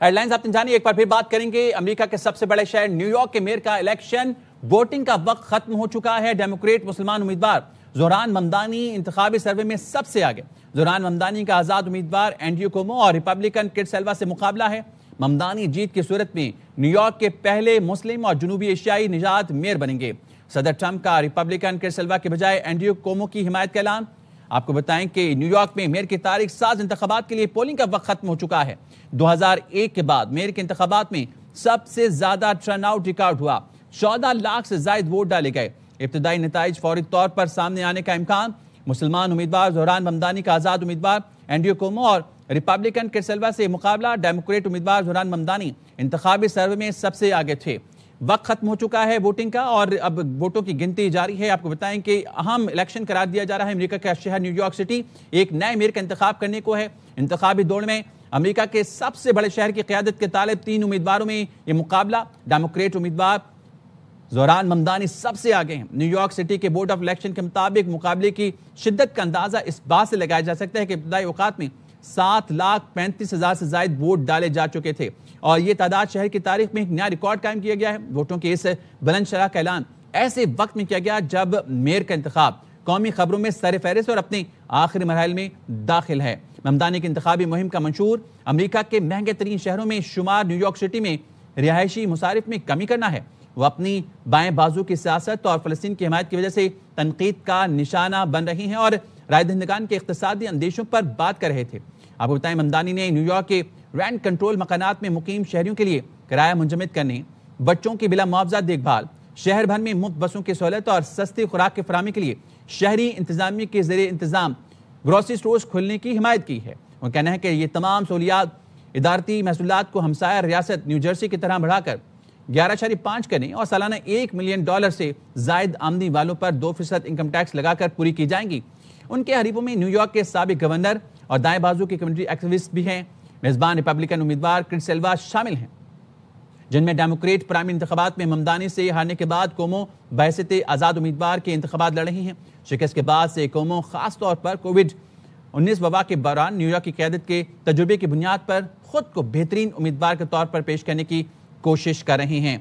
Headlines आपने जानी। एक बार फिर बात करेंगे अमेरिका के सबसे बड़े शहर न्यूयॉर्क के मेयर का इलेक्शन। वोटिंग का वक्त खत्म हो चुका है। डेमोक्रेट मुसलमान उम्मीदवार जोहरान ममदानी इंतखाबी सर्वे में सबसे आगे। जोहरान ममदानी का आजाद उम्मीदवार एंड्रयू कुओमो और रिपब्लिकन किड सिल्वा से मुकाबला है। ममदानी जीत की सूरत में न्यूयॉर्क के पहले मुस्लिम और जनूबी एशियाई निजात मेयर बनेंगे। सदर ट्रंप का रिपब्लिकन किड सिल्वा के बजाय एंड्रयू कुओमो की हिमायत का ऐलान। आपको बताएं कि न्यूयॉर्क में मेयर की तारीख साज इंतखाबात के लिए पोलिंग का वक्त खत्म हो चुका है। 2001 के बाद मेयर के इंतखाबात में सबसे ज्यादा टर्नआउट रिकॉर्ड हुआ। 14 लाख से ज्यादा वोट डाले गए। इब्तदाई नताइज फौरी तौर पर सामने आने का इम्कान। मुसलमान उम्मीदवार जोहरान ममदानी का आजाद उम्मीदवार एंड्रयू कुओमो और रिपब्लिकन किड सिल्वा से मुकाबला। डेमोक्रेट उम्मीदवार जोहरान ममदानी इंतखाबी सर्वे में सबसे आगे थे। वक्त खत्म हो चुका है वोटिंग का और अब वोटों की गिनती जारी है। आपको बताएं कि अहम इलेक्शन करार दिया जा रहा है। अमेरिका का शहर न्यूयॉर्क सिटी एक नए मेयर का इंतखाब करने को है। इंतखाबी दौड़ में अमेरिका के सबसे बड़े शहर की क़यादत के तालिब 3 उम्मीदवारों में ये मुकाबला। डेमोक्रेट उम्मीदवार जोहरान ममदानी सबसे आगे हैं। न्यूयॉर्क सिटी के बोर्ड ऑफ इलेक्शन के मुताबिक मुकाबले की शिद्दत का अंदाजा इस बात से लगाया जा सकता है कि इब्तदाई औकात में 7,35,000 से ज्यादा वोट डाले जा चुके थे और ये तादाद शहर की तारीख में एक नया रिकॉर्ड कायम किया गया है। वोटों के इस बुलंद शरह का ऐलान ऐसे वक्त में किया गया जब मेयर का इंतखाब कौमी खबरों में सर फहरिस्त और अपने आखिरी मरहल में दाखिल है। ममदानी की इंतखाबी मुहिम का मंशूर अमेरिका के महंगे तरीन शहरों में शुमार न्यूयॉर्क सिटी में रिहायशी मुसारिफ में कमी करना है। वो अपनी बाएं बाजू की सियासत और फलस्तीन की हिमायत की वजह से तनकीद का निशाना बन रही हैं और राय दहिंदगान के इक्तिसादी अंदेशों पर बात कर रहे थे। आपको बताएं ममदानी ने न्यूयॉर्क के रेंट कंट्रोल मकानात में मुकीम शहरियों के लिए किराया मुंजमद करने, बच्चों की बिला मुआवजा देखभाल, शहर भर में मुफ्त बसों की सहूलत और सस्ती खुराक की फराहमी के लिए शहरी इंतजामिया के ज़रिए इंतजाम ग्रोसरी स्टोर्स खोलने की हिमायत की है। उनका कहना है कि ये तमाम सहूलियात इदारती महसूलात को हमसाया रियासत न्यू जर्सी की तरह बढ़ाकर 11.5 करने और सालाना $1 मिलियन से जायद आमदनी वालों पर 2% इनकम टैक्स लगाकर पूरी की जाएंगी। उनके हरीफों में न्यूयॉर्क के साबिक गवर्नर और दाएं बाजू के कम्युनिटी एक्टिविस्ट भी हैं। मेजबान रिपब्लिकन उम्मीदवार किड सिल्वा शामिल हैं, जिनमें डेमोक्रेट प्राइमरी इंतखाबात में ममदानी से हारने के बाद कुओमो बहैसियत आजाद उम्मीदवार के इंतखाबात लड़ रही हैं। शिकस्त के बाद से कुओमो खास तौर पर कोविड-19 वबा के दौरान न्यूयॉर्क की क़यादत के तजुर्बे की बुनियाद पर खुद को बेहतरीन उम्मीदवार के तौर पर पेश करने की कोशिश कर रहे हैं।